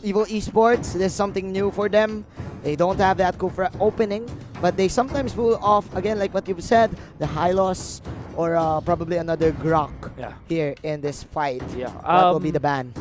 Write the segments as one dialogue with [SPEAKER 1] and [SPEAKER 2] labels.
[SPEAKER 1] Evil Esports, this is something new for them. They don't have that Kufra opening, but they sometimes pull off, again, like what you've said, the Hylos or probably another Grok here in this fight.
[SPEAKER 2] Yeah.
[SPEAKER 1] What will be the ban?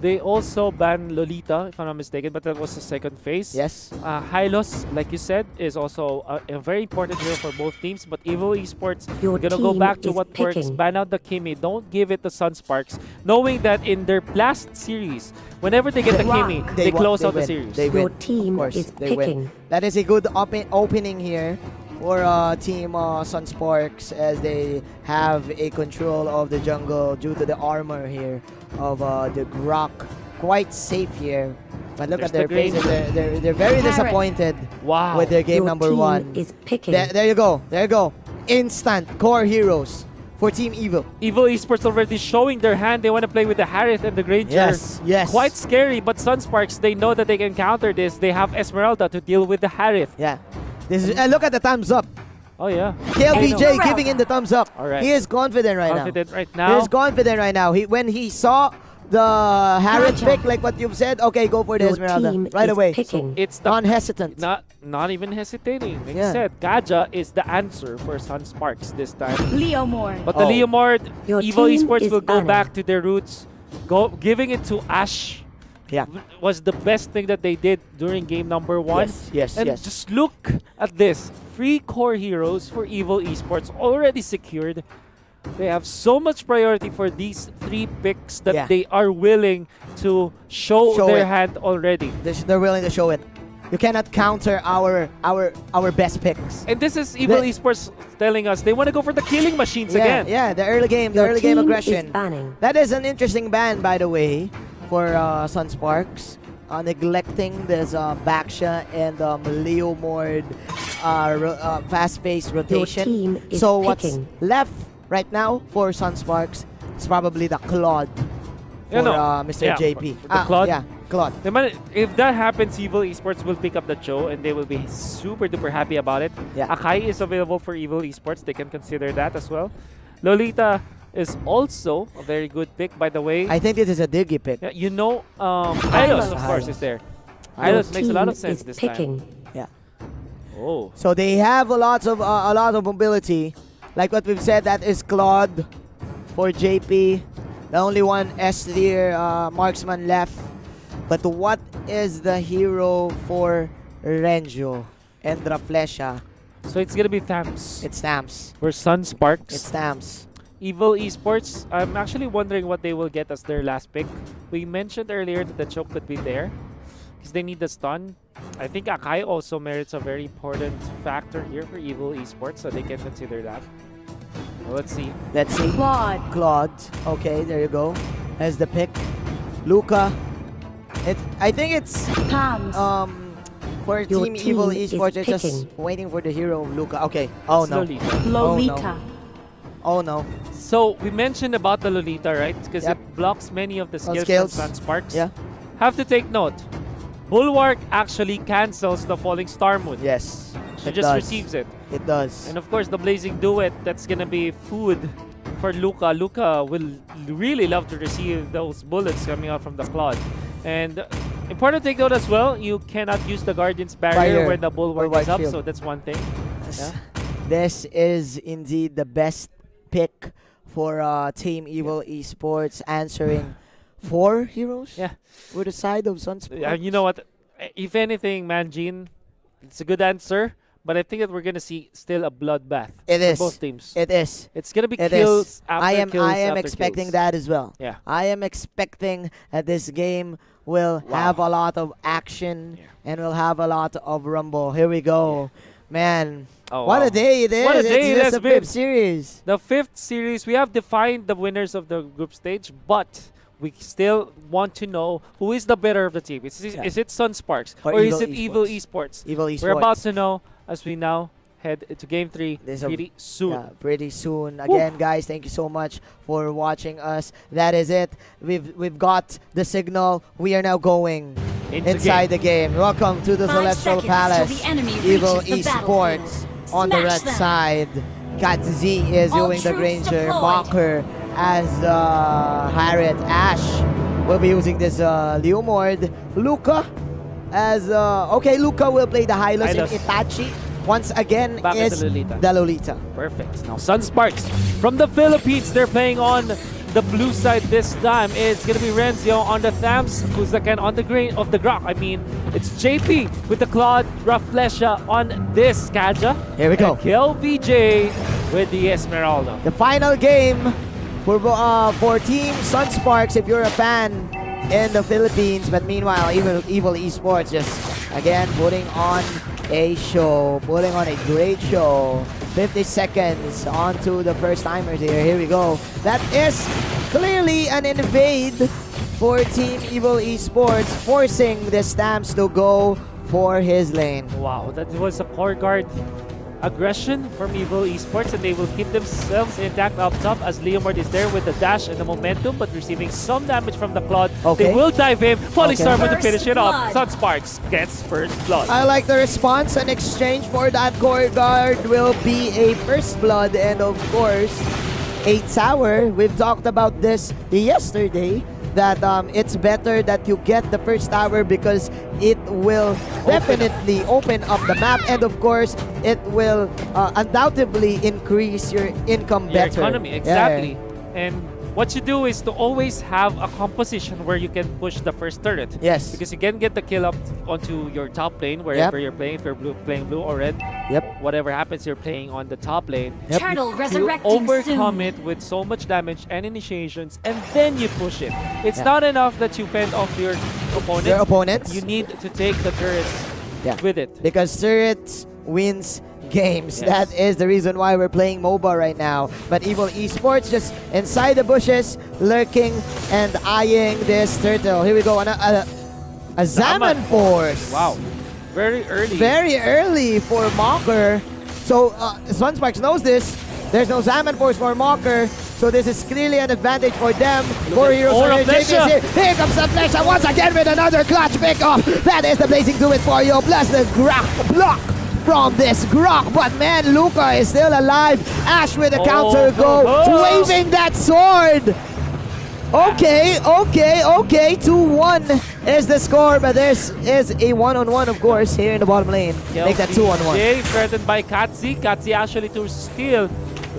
[SPEAKER 2] They also banned Lolita, if I'm not mistaken, but that was the second phase.
[SPEAKER 1] Yes.
[SPEAKER 2] Hylos, like you said, is also a very important hero for both teams. But Evil Esports,
[SPEAKER 3] Your
[SPEAKER 2] gonna go
[SPEAKER 3] team
[SPEAKER 2] back to
[SPEAKER 3] is
[SPEAKER 2] what works.
[SPEAKER 3] picking.
[SPEAKER 2] Ban out the Kimi. Don't give it to SUNSPARKS, knowing that in their last series, whenever they get the Kimi, they close out the
[SPEAKER 1] win.
[SPEAKER 2] series.
[SPEAKER 1] They
[SPEAKER 3] Your
[SPEAKER 1] win.
[SPEAKER 3] team
[SPEAKER 1] Of course,
[SPEAKER 3] is
[SPEAKER 1] they win.
[SPEAKER 3] picking.
[SPEAKER 1] That is a good opening here for Team SUNSPARKS, as they have a control of the jungle due to the armor here of the Grok. Quite safe here. But look
[SPEAKER 2] There's
[SPEAKER 1] at their
[SPEAKER 2] the green.
[SPEAKER 1] faces. They're very disappointed
[SPEAKER 2] Wow.
[SPEAKER 1] with their game
[SPEAKER 3] Your
[SPEAKER 1] number
[SPEAKER 3] team
[SPEAKER 1] one.
[SPEAKER 3] is picking.
[SPEAKER 1] There you go. There you go. Instant core heroes for Team Evil.
[SPEAKER 2] Evil Esports already showing their hand. They want to play with the Harith and the Granger.
[SPEAKER 1] Yes, yes.
[SPEAKER 2] Quite scary, but SUNSPARKS, they know that they can counter this. They have Esmeralda to deal with the Harith.
[SPEAKER 1] Yeah. This is, look at the thumbs up.
[SPEAKER 2] Oh, yeah.
[SPEAKER 1] KLBJ
[SPEAKER 3] Esmeralda.
[SPEAKER 1] giving in the thumbs up.
[SPEAKER 2] All right.
[SPEAKER 1] He is confident right
[SPEAKER 2] Confident right
[SPEAKER 1] now.
[SPEAKER 2] now.
[SPEAKER 1] He is confident right now. When he saw the Harith
[SPEAKER 3] Gotcha.
[SPEAKER 1] pick, like what you've said, okay, go for the
[SPEAKER 3] Your
[SPEAKER 1] Esmeralda
[SPEAKER 3] team
[SPEAKER 1] right
[SPEAKER 3] is
[SPEAKER 1] away.
[SPEAKER 3] picking.
[SPEAKER 2] It's the
[SPEAKER 1] Non-hesitant.
[SPEAKER 2] not even hesitating. Like
[SPEAKER 1] Yeah.
[SPEAKER 2] I said, Gaja is the answer for SUNSPARKS this time.
[SPEAKER 4] Leomord.
[SPEAKER 2] But the
[SPEAKER 1] Oh.
[SPEAKER 2] Leomord,
[SPEAKER 3] Your
[SPEAKER 2] Evil
[SPEAKER 3] team
[SPEAKER 2] Esports
[SPEAKER 3] is
[SPEAKER 2] will go
[SPEAKER 3] banning.
[SPEAKER 2] back to their roots. Giving it to Ash
[SPEAKER 1] Yeah.
[SPEAKER 2] was the best thing that they did during game number one.
[SPEAKER 1] Yes,
[SPEAKER 2] And
[SPEAKER 1] yes.
[SPEAKER 2] just look at this. 3 core heroes for Evil Esports already secured. They have so much priority for these 3 picks that
[SPEAKER 1] Yeah.
[SPEAKER 2] they are willing to show
[SPEAKER 1] Show
[SPEAKER 2] their
[SPEAKER 1] it.
[SPEAKER 2] hand already.
[SPEAKER 1] They're willing to show it. You cannot counter our best picks.
[SPEAKER 2] And this is Evil
[SPEAKER 1] The-
[SPEAKER 2] Esports telling us they want to go for the killing machines
[SPEAKER 1] Yeah,
[SPEAKER 2] again.
[SPEAKER 1] yeah, the early game
[SPEAKER 3] Your team
[SPEAKER 1] aggression.
[SPEAKER 3] is banning.
[SPEAKER 1] That is an interesting ban, by the way, for SUNSPARKS. Neglecting this Baksha and Leomord fast-paced rotation.
[SPEAKER 3] team is
[SPEAKER 1] So what's
[SPEAKER 3] picking.
[SPEAKER 1] left right now for SUNSPARKS is probably the Claude for
[SPEAKER 2] You know,
[SPEAKER 1] Mr.
[SPEAKER 2] yeah,
[SPEAKER 1] JP.
[SPEAKER 2] for the Claude.
[SPEAKER 1] Yeah, Claude.
[SPEAKER 2] If that happens, Evil Esports will pick up the show and they will be super duper happy about it.
[SPEAKER 1] Yeah.
[SPEAKER 2] Akai is available for Evil Esports. They can consider that as well. Lolita is also a very good pick, by the way.
[SPEAKER 1] I think this is a Diggy pick.
[SPEAKER 2] Yeah, you know, Hylos, of course,
[SPEAKER 1] Hylos.
[SPEAKER 2] is there.
[SPEAKER 3] Your
[SPEAKER 2] Hylos makes a lot
[SPEAKER 3] team
[SPEAKER 2] of sense
[SPEAKER 3] is
[SPEAKER 2] this
[SPEAKER 3] picking.
[SPEAKER 2] time.
[SPEAKER 1] Yeah.
[SPEAKER 2] Oh.
[SPEAKER 1] So they have a lot of mobility. Like what we've said, that is Claude for JP. The only one S tier marksman left. But what is the hero for Renjo and Raflesha?
[SPEAKER 2] So it's going to be Thams
[SPEAKER 1] It's Stamps.
[SPEAKER 2] for SUNSPARKS.
[SPEAKER 1] It's Stamps.
[SPEAKER 2] Evil Esports, I'm actually wondering what they will get as their last pick. We mentioned earlier that the choke could be there because they need the stun. I think Akai also merits a very important factor here for Evil Esports, so they can consider that. Well, let's see.
[SPEAKER 1] Let's see.
[SPEAKER 4] Claude.
[SPEAKER 1] Claude. Okay, there you go. As the pick. Luca. I think it's
[SPEAKER 4] Pams.
[SPEAKER 1] for
[SPEAKER 3] Your
[SPEAKER 1] Team Evil
[SPEAKER 3] team is
[SPEAKER 1] Esports, they're just
[SPEAKER 3] picking.
[SPEAKER 1] waiting for the hero of Luca. Okay. Oh
[SPEAKER 2] It's
[SPEAKER 1] no.
[SPEAKER 2] Lolita.
[SPEAKER 4] Lolita.
[SPEAKER 1] Oh no.
[SPEAKER 2] So we mentioned about the Lolita, right? Because
[SPEAKER 1] Yep.
[SPEAKER 2] it blocks many of the
[SPEAKER 1] All
[SPEAKER 2] skills
[SPEAKER 1] skills.
[SPEAKER 2] from SUNSPARKS.
[SPEAKER 1] Yeah.
[SPEAKER 2] Have to take note. Bulwark actually cancels the Falling Star Moon.
[SPEAKER 1] Yes.
[SPEAKER 2] She
[SPEAKER 1] it
[SPEAKER 2] just
[SPEAKER 1] does.
[SPEAKER 2] receives it.
[SPEAKER 1] It does.
[SPEAKER 2] And of course, the Blazing Duet, that's gonna be food for Luca. Luca will really love to receive those bullets coming out from the Claude. And important to take note as well, you cannot use the Guardian's Barrier
[SPEAKER 1] Barrier
[SPEAKER 2] when the Bulwark
[SPEAKER 1] or
[SPEAKER 2] is up,
[SPEAKER 1] White
[SPEAKER 2] so
[SPEAKER 1] Shield.
[SPEAKER 2] that's one thing. Yeah.
[SPEAKER 1] This is indeed the best pick for Team Evil Esports, answering 4 heroes.
[SPEAKER 2] Yeah.
[SPEAKER 1] With the side of SUNSPARKS.
[SPEAKER 2] You know what? If anything, Manjin, it's a good answer, but I think that we're gonna see still a bloodbath
[SPEAKER 1] It
[SPEAKER 2] for
[SPEAKER 1] is.
[SPEAKER 2] both teams.
[SPEAKER 1] It is.
[SPEAKER 2] It's gonna be
[SPEAKER 1] It
[SPEAKER 2] kills
[SPEAKER 1] is.
[SPEAKER 2] after
[SPEAKER 1] I am
[SPEAKER 2] kills after
[SPEAKER 1] expecting
[SPEAKER 2] kills.
[SPEAKER 1] that as well.
[SPEAKER 2] Yeah.
[SPEAKER 1] I am expecting that this game will
[SPEAKER 2] Wow.
[SPEAKER 1] have a lot of action
[SPEAKER 2] Yeah.
[SPEAKER 1] and will have a lot of rumble. Here we go. Man,
[SPEAKER 2] Oh,
[SPEAKER 1] what
[SPEAKER 2] wow.
[SPEAKER 1] a day it is.
[SPEAKER 2] What a day it
[SPEAKER 1] it's
[SPEAKER 2] has
[SPEAKER 1] just a
[SPEAKER 2] been.
[SPEAKER 1] 5th series.
[SPEAKER 2] The 5th series, we have defined the winners of the group stage, but we still want to know who is the better of the team. Is it SUNSPARKS
[SPEAKER 1] Or
[SPEAKER 2] or is
[SPEAKER 1] Evil
[SPEAKER 2] it Evil
[SPEAKER 1] Esports.
[SPEAKER 2] Esports?
[SPEAKER 1] Evil Esports.
[SPEAKER 2] We're about to know as we now head into Game 3
[SPEAKER 1] There's a-
[SPEAKER 2] pretty soon.
[SPEAKER 1] Yeah, pretty soon. Again, guys, thank you so much for watching us. That is it. We've got the signal. We are now going
[SPEAKER 2] Into
[SPEAKER 1] inside the game. Welcome to the
[SPEAKER 4] 5
[SPEAKER 1] Celestial
[SPEAKER 4] seconds
[SPEAKER 1] Palace.
[SPEAKER 4] till the enemy
[SPEAKER 1] Evil
[SPEAKER 4] reaches the
[SPEAKER 1] Esports on the red
[SPEAKER 4] Smash them.
[SPEAKER 1] side. Kat Z is
[SPEAKER 4] All
[SPEAKER 1] doing the
[SPEAKER 4] troops
[SPEAKER 1] Granger.
[SPEAKER 4] deployed.
[SPEAKER 1] Mocker as Harriet. Ash will be using this Leomord. Luca as okay, Luca will play the Hylos in
[SPEAKER 2] Hylos.
[SPEAKER 1] Itachi. Once again
[SPEAKER 2] Back
[SPEAKER 1] is
[SPEAKER 2] into Lolita.
[SPEAKER 1] the Lolita.
[SPEAKER 2] Perfect. Now SUNSPARKS from the Philippines. They're playing on the blue side this time. It's gonna be Renzio on the Thams, Kuzaken on the green of the Grok. I mean, it's JP with the Claude, Raflesha on this Kaja.
[SPEAKER 1] Here we go.
[SPEAKER 2] And Kill VJ with the Esmeralda.
[SPEAKER 1] The final game for Team SUNSPARKS if you're a fan in the Philippines. But meanwhile, Evil Esports just again putting on a show, putting on a great show. 50 seconds onto the first timers here. Here we go. That is clearly an invade for Team Evil Esports, forcing the Stamps to go for his lane.
[SPEAKER 2] Wow, that was a core guard aggression from Evil Esports, and they will keep themselves intact up top as Leomord is there with the dash and the momentum, but receiving some damage from the Claude.
[SPEAKER 1] Okay.
[SPEAKER 2] They will dive in. Falling Star with to
[SPEAKER 3] First
[SPEAKER 2] finish it off.
[SPEAKER 3] blood.
[SPEAKER 2] SUNSPARKS gets first blood.
[SPEAKER 1] I like the response. An exchange for that core guard will be a first blood, and of course, a tower. We've talked about this yesterday, that it's better that you get the first tower because it will definitely open up the map, and of course it will undoubtedly increase your income
[SPEAKER 2] Your
[SPEAKER 1] better.
[SPEAKER 2] economy, exactly. And what you do is to always have a composition where you can push the first turret.
[SPEAKER 1] Yes.
[SPEAKER 2] Because you can get the kill up onto your top lane wherever you're playing. If you're playing blue or red,
[SPEAKER 1] Yep.
[SPEAKER 2] whatever happens, you're playing on the top lane.
[SPEAKER 1] Yep.
[SPEAKER 3] Turtle
[SPEAKER 2] You
[SPEAKER 3] resurrecting
[SPEAKER 2] overcome
[SPEAKER 3] soon.
[SPEAKER 2] it with so much damage and initiations, and then you push it. It's
[SPEAKER 1] Yeah.
[SPEAKER 2] not enough that you fend off your opponent.
[SPEAKER 1] Your opponents.
[SPEAKER 2] You need to take the turrets
[SPEAKER 1] Yeah.
[SPEAKER 2] with it.
[SPEAKER 1] Because turrets wins games.
[SPEAKER 2] Yes.
[SPEAKER 1] That is the reason why we're playing MOBA right now. But Evil Esports just inside the bushes, lurking and eyeing this turtle. Here we go. A Zaman Force.
[SPEAKER 2] Wow. Very early.
[SPEAKER 1] Very early for Mocker. So SUNSPARKS knows this. There's no Zaman Force for Mocker. So this is clearly an advantage for them. For
[SPEAKER 2] at
[SPEAKER 1] Heroes
[SPEAKER 2] Aura
[SPEAKER 1] of JP is
[SPEAKER 2] Flesha.
[SPEAKER 1] here. Here comes the Flesha once again with another clutch pickup. That is the Blazing Do It for you. Plus the Grok block from this Grok. But man, Luca is still alive. Ash with a counter go. Waving that sword. Okay. 2-1 is the score, but this is a one-on-one, of course, here in the bottom lane. Make that 2-on-1.
[SPEAKER 2] Jay threatened by Katzi. Katzi actually to steal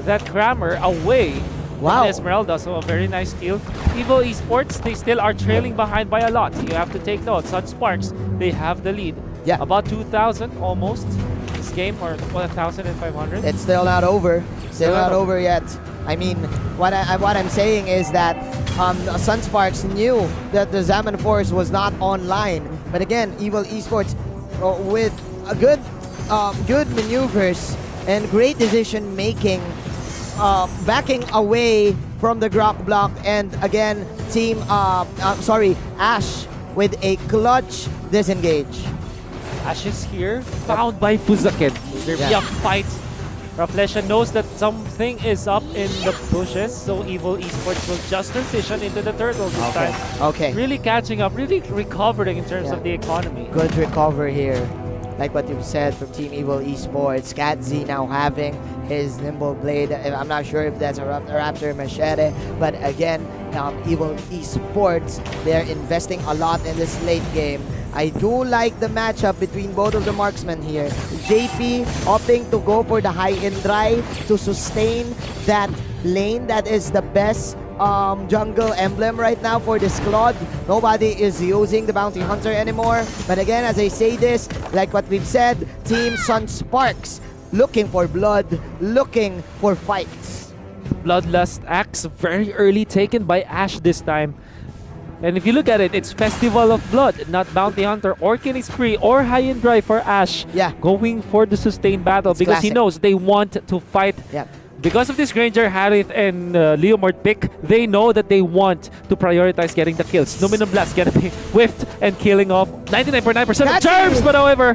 [SPEAKER 2] that Crammer away
[SPEAKER 1] Wow.
[SPEAKER 2] from Esmeralda. So a very nice steal. Evil Esports, they still are trailing behind by a lot. You have to take note. SUNSPARKS, they have the lead.
[SPEAKER 1] Yeah.
[SPEAKER 2] About 2,000 almost this game, or 1,500.
[SPEAKER 1] It's still not over. Still
[SPEAKER 2] not
[SPEAKER 1] not over yet. I mean, what I'm saying is that SUNSPARKS knew that the Zaman Force was not online. But again, Evil Esports with a good maneuvers and great decision making, backing away from the Grok block, and again, Ash with a clutch disengage.
[SPEAKER 2] Ash is here, found by Fuzaken. There'll be
[SPEAKER 1] Yeah.
[SPEAKER 2] a fight. Raflesha knows that something is up in the bushes, so Evil Esports will just transition into the turtle this time.
[SPEAKER 1] Okay.
[SPEAKER 2] Really catching up, really recovering in terms
[SPEAKER 1] Yeah.
[SPEAKER 2] of the economy.
[SPEAKER 1] Good recover here. Like what you've said from Team Evil Esports. Katzi now having his nimble blade. I'm not sure if that's a Raptor Machete, but again, Evil Esports, they're investing a lot in this late game. I do like the matchup between both of the marksmen here. JP opting to go for the high and dry to sustain that lane. That is the best jungle emblem right now for this Claude. Nobody is using the Bounty Hunter anymore. But again, as I say this, like what we've said, Team SUNSPARKS looking for blood, looking for fights.
[SPEAKER 2] Bloodlust axe very early taken by Ash this time. And if you look at it, it's Festival of Blood, not Bounty Hunter or Killing Spree or High and Dry for Ash.
[SPEAKER 1] Yeah.
[SPEAKER 2] Going for the sustained battle
[SPEAKER 1] It's
[SPEAKER 2] because he
[SPEAKER 1] classic.
[SPEAKER 2] knows they want to fight.
[SPEAKER 1] Yeah.
[SPEAKER 2] Because of this Granger, Harith, and Leomord pick, they know that they want to prioritize getting the kills. Luminum Blast gonna be whiffed and killing off 99.9% of
[SPEAKER 1] That's
[SPEAKER 2] charms,
[SPEAKER 1] it.
[SPEAKER 2] but however,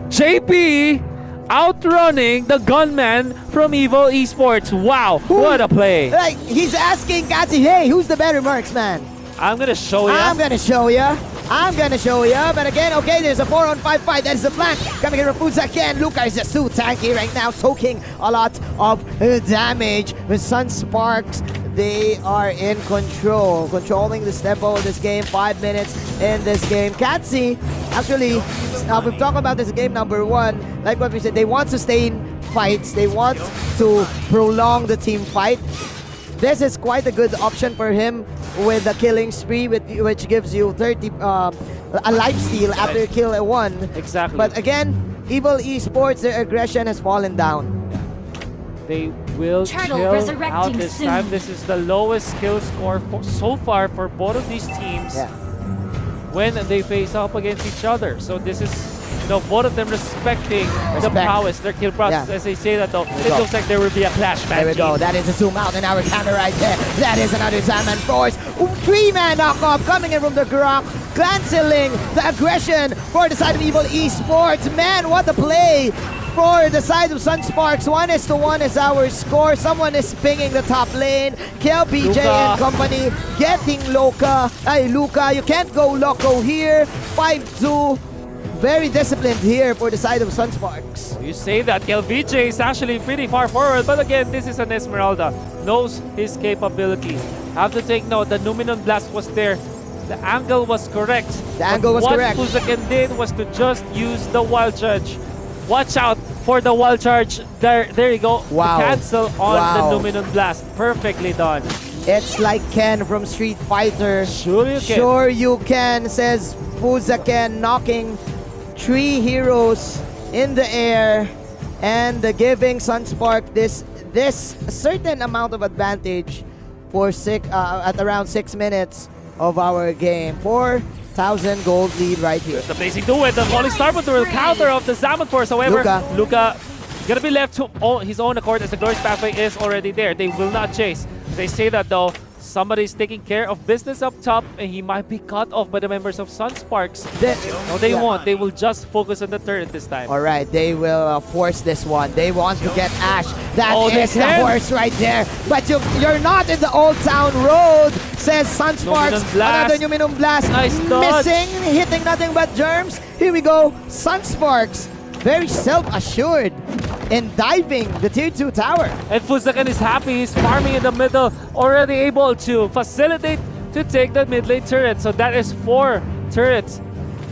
[SPEAKER 2] JP outrunning the gunman from Evil Esports. Wow, what a play.
[SPEAKER 1] Like, he's asking Katzi, hey, who's the better marksman?
[SPEAKER 2] I'm gonna show you.
[SPEAKER 1] I'm gonna show ya. I'm gonna show ya. But again, okay, there's a 4-on-5 fight. That is the flank. Coming here from Fuzaken. Luca is just too tanky right now, soaking a lot of damage. With SUNSPARKS, they are in control, controlling the tempo of this game. 5 minutes in this game. Katsi, actually, we've talked about this game number 1. Like what we said, they want sustain fights. They want to prolong the team fight. This is quite a good option for him with the killing spree, which gives you 30 a life steal after kill at 1.
[SPEAKER 2] Exactly.
[SPEAKER 1] But again, Evil Esports, their aggression has fallen down.
[SPEAKER 2] They will
[SPEAKER 3] Turtle
[SPEAKER 2] kill
[SPEAKER 3] resurrecting
[SPEAKER 2] out this
[SPEAKER 3] soon.
[SPEAKER 2] time. This is the lowest kill score so far for both of these teams when they face up against each other. So this is, both of them respecting the prowess, their kill process. As they say that though, it looks like there will be a clash match.
[SPEAKER 1] There we go. That is a zoom out in our camera right there. That is another Zaman Force. 3-man knockoff coming in from the ground. Canceling the aggression for the side of Evil Esports. Man, what a play for the side of SUNSPARKS. 1-1 is our score. Someone is pinging the top lane. KLBJ and company getting Luca. You can't go loco here. 5-2. Very disciplined here for the side of SUNSPARKS.
[SPEAKER 2] You say that KLBJ is actually pretty far forward, but again, this is an Esmeralda. Knows his capabilities. Have to take note, the Numinon Blast was there. The angle was correct.
[SPEAKER 1] The angle was correct.
[SPEAKER 2] What Fuzaken did was to just use the Wild Charge. Watch out for the Wild Charge. There you go.
[SPEAKER 1] Wow.
[SPEAKER 2] To cancel on the Numinon Blast. Perfectly done.
[SPEAKER 1] It's like Ken from Street Fighter.
[SPEAKER 2] Sure you can.
[SPEAKER 1] Sure you can, says Fuzaken, knocking 3 heroes in the air and giving SUNSPARK this certain amount of advantage for at around 6 minutes of our game. 4,000 gold lead right here.
[SPEAKER 2] The placing do it. The falling star but will counter of the Zaman Force. However, Luca gonna be left to his own accord as the Glorious Pathway is already there. They will not chase. They say that though, somebody's taking care of business up top and he might be cut off by the members of SUNSPARKS. No, they won't. They will just focus on the turret this time.
[SPEAKER 1] Alright, they will force this one. They want to get Ash. That is the horse right there. But you're not in the Old Town Road, says SUNSPARKS. Another Numinon Blast.
[SPEAKER 2] Nice dodge.
[SPEAKER 1] Missing, hitting nothing but germs. Here we go. SUNSPARKS, very self-assured in diving the tier 2 tower.
[SPEAKER 2] And Fuzaken is happy. He's farming in the middle, already able to facilitate to take the mid lane turret. So that is 4 turrets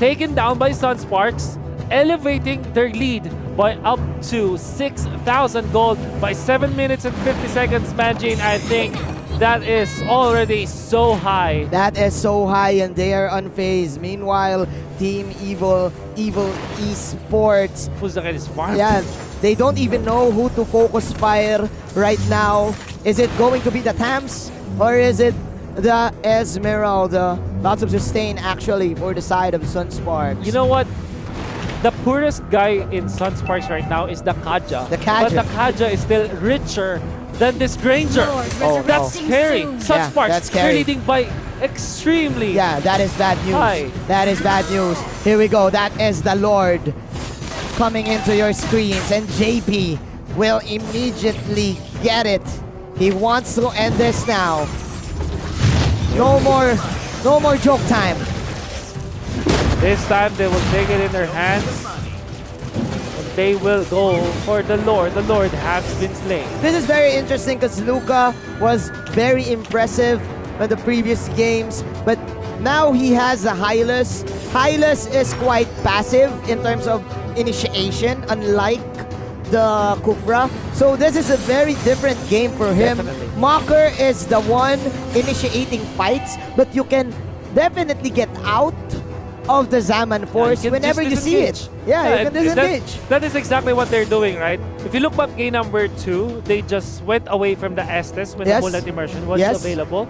[SPEAKER 2] taken down by SUNSPARKS, elevating their lead by up to 6,000 gold by 7 minutes and 50 seconds, Manjin. I think that is already so high.
[SPEAKER 1] That is so high and they are unfazed. Meanwhile, Team Evil Esports,
[SPEAKER 2] Fuzaken is farming.
[SPEAKER 1] yeah, they don't even know who to focus fire right now. Is it going to be the Tams or is it the Esmeralda? Lots of sustain actually for the side of SUNSPARKS.
[SPEAKER 2] You know what? The poorest guy in SUNSPARKS right now is the Kaja.
[SPEAKER 1] The Kaja.
[SPEAKER 2] But the Kaja is still richer than this Granger. That's scary. SUNSPARKS,
[SPEAKER 1] that's scary.
[SPEAKER 2] they're leading by extremely.
[SPEAKER 1] Yeah, that is bad news.
[SPEAKER 2] Hi.
[SPEAKER 1] That is bad news. Here we go. That is the Lord coming into your screens, and JP will immediately get it. He wants to end this now. No more joke time.
[SPEAKER 2] This time they will take it in their hands. And they will go for the Lord. The Lord has been slain.
[SPEAKER 1] This is very interesting because Luca was very impressive in the previous games, but now he has a Hylas. Hylas is quite passive in terms of initiation, unlike the Kufra. So this is a very different game for him.
[SPEAKER 2] Definitely.
[SPEAKER 1] Mocker is the one initiating fights, but you can definitely get out of the Zaman Force
[SPEAKER 2] you can
[SPEAKER 1] whenever you
[SPEAKER 2] just
[SPEAKER 1] see it. Yeah, you can disengage.
[SPEAKER 2] That is exactly what they're doing, right? If you look back game number 2, they just went away from the Estes when the Moonlight Immersion was available.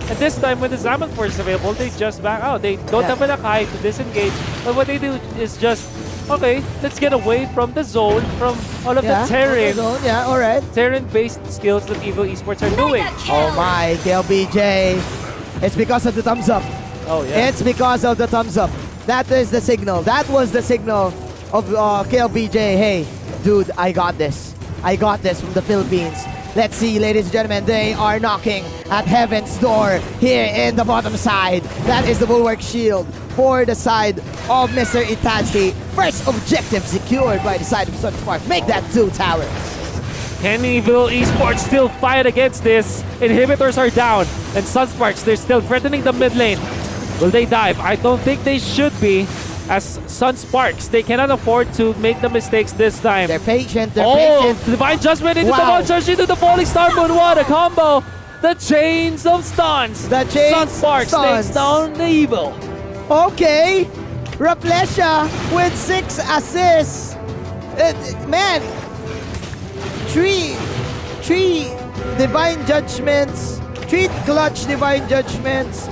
[SPEAKER 2] And this time when the Zaman Force is available, they just back out. They don't have an Akai to disengage. But what they do is just, okay, let's get away from the zone, from all of the Terran.
[SPEAKER 1] Yeah, alright.
[SPEAKER 2] Terran-based skills that Evil Esports are doing.
[SPEAKER 1] Oh my, KLBJ. It's because of the thumbs up.
[SPEAKER 2] Oh yeah.
[SPEAKER 1] It's because of the thumbs up. That is the signal. That was the signal of KLBJ. Hey, dude, I got this. I got this from the Philippines. Let's see, ladies and gentlemen, they are knocking at heaven's door here in the bottom side. That is the Bulwark Shield for the side of Mr. Itachi. First objective secured by the side of SUNSPARKS. Make that 2 towers.
[SPEAKER 2] Can Evil Esports still fight against this? Inhibitors are down, and SUNSPARKS, they're still threatening the mid lane. Will they dive? I don't think they should be. As SUNSPARKS, they cannot afford to make the mistakes this time.
[SPEAKER 1] They're patient. They're
[SPEAKER 2] Oh,
[SPEAKER 1] patient.
[SPEAKER 2] Divine Judgment into the
[SPEAKER 1] Wow.
[SPEAKER 2] one charge into the falling star moon. What a combo! The chains of stuns.
[SPEAKER 1] The chains
[SPEAKER 2] SUNSPARKS
[SPEAKER 1] stuns.
[SPEAKER 2] takes down the Evil.
[SPEAKER 1] Okay. Raplesha with 6 assists. Man, three divine judgments, 3 clutch divine judgments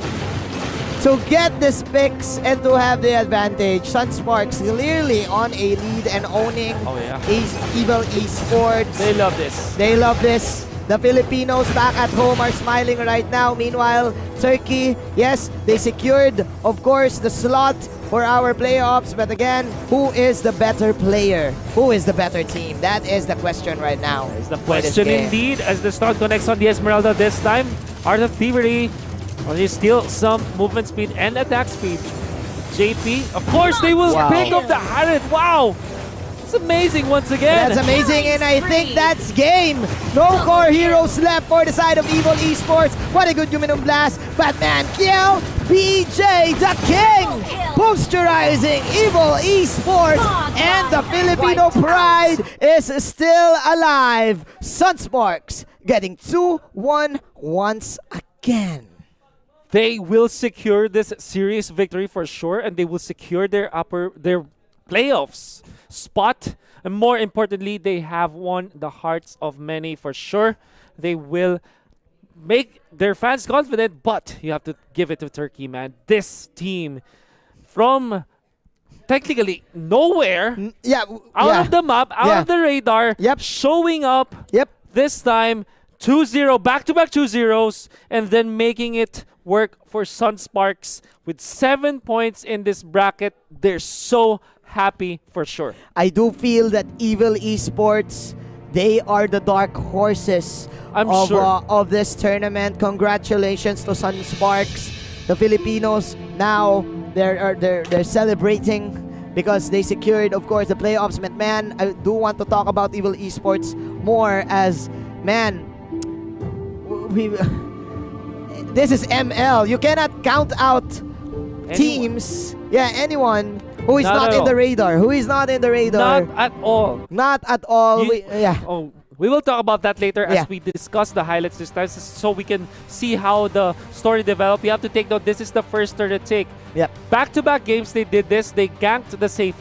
[SPEAKER 1] to get this picks and to have the advantage. SUNSPARKS clearly on a lead and owning
[SPEAKER 2] Oh yeah.
[SPEAKER 1] Evil Esports.
[SPEAKER 2] They love this.
[SPEAKER 1] They love this. The Filipinos back at home are smiling right now. Meanwhile, Turkey, yes, they secured, of course, the slot for our playoffs. But again, who is the better player? Who is the better team? That is the question right now.
[SPEAKER 2] Is the
[SPEAKER 1] for this
[SPEAKER 2] question
[SPEAKER 1] game.
[SPEAKER 2] indeed, as the stun connects on the Esmeralda this time. Art of Thievery only steal some movement speed and attack speed. JP, of course, they will
[SPEAKER 1] Wow.
[SPEAKER 2] pick up the Harriet. Wow! It's amazing once again.
[SPEAKER 1] That's amazing, and I think that's game. No core heroes left for the side of Evil Esports. What a good Luminum Blast. Batman kill. BJ the King posterizing Evil Esports, and the Filipino pride is still alive. SUNSPARKS getting 2-1 once again.
[SPEAKER 2] They will secure this series victory for sure, and they will secure their playoffs spot. And more importantly, they have won the hearts of many for sure. They will make their fans confident, but you have to give it to Turkey, man. This team from technically nowhere, out of the map, out of the radar,
[SPEAKER 1] Yep.
[SPEAKER 2] showing up
[SPEAKER 1] Yep.
[SPEAKER 2] this time 2-0, back-to-back 2-0s, and then making it work for SUNSPARKS with 7 points in this bracket. They're so happy for sure.
[SPEAKER 1] I do feel that Evil Esports, they are the dark horses
[SPEAKER 2] I'm sure.
[SPEAKER 1] of this tournament. Congratulations to SUNSPARKS. The Filipinos now they're celebrating because they secured, of course, the playoffs. But man, I do want to talk about Evil Esports more as man. This is ML. You cannot count out teams. Yeah, anyone who is
[SPEAKER 2] Not
[SPEAKER 1] not
[SPEAKER 2] at
[SPEAKER 1] in
[SPEAKER 2] all.
[SPEAKER 1] the radar. Who is not in the radar?
[SPEAKER 2] Not at all.
[SPEAKER 1] Not at all.
[SPEAKER 2] You-
[SPEAKER 1] Yeah.
[SPEAKER 2] Oh, we will talk about that later as
[SPEAKER 1] Yeah.
[SPEAKER 2] we discuss the highlights this time, so we can see how the story developed. You have to take note, this is the first turn to take.
[SPEAKER 1] Yep.
[SPEAKER 2] Back-to-back games, they did this. They ganked the safe lane.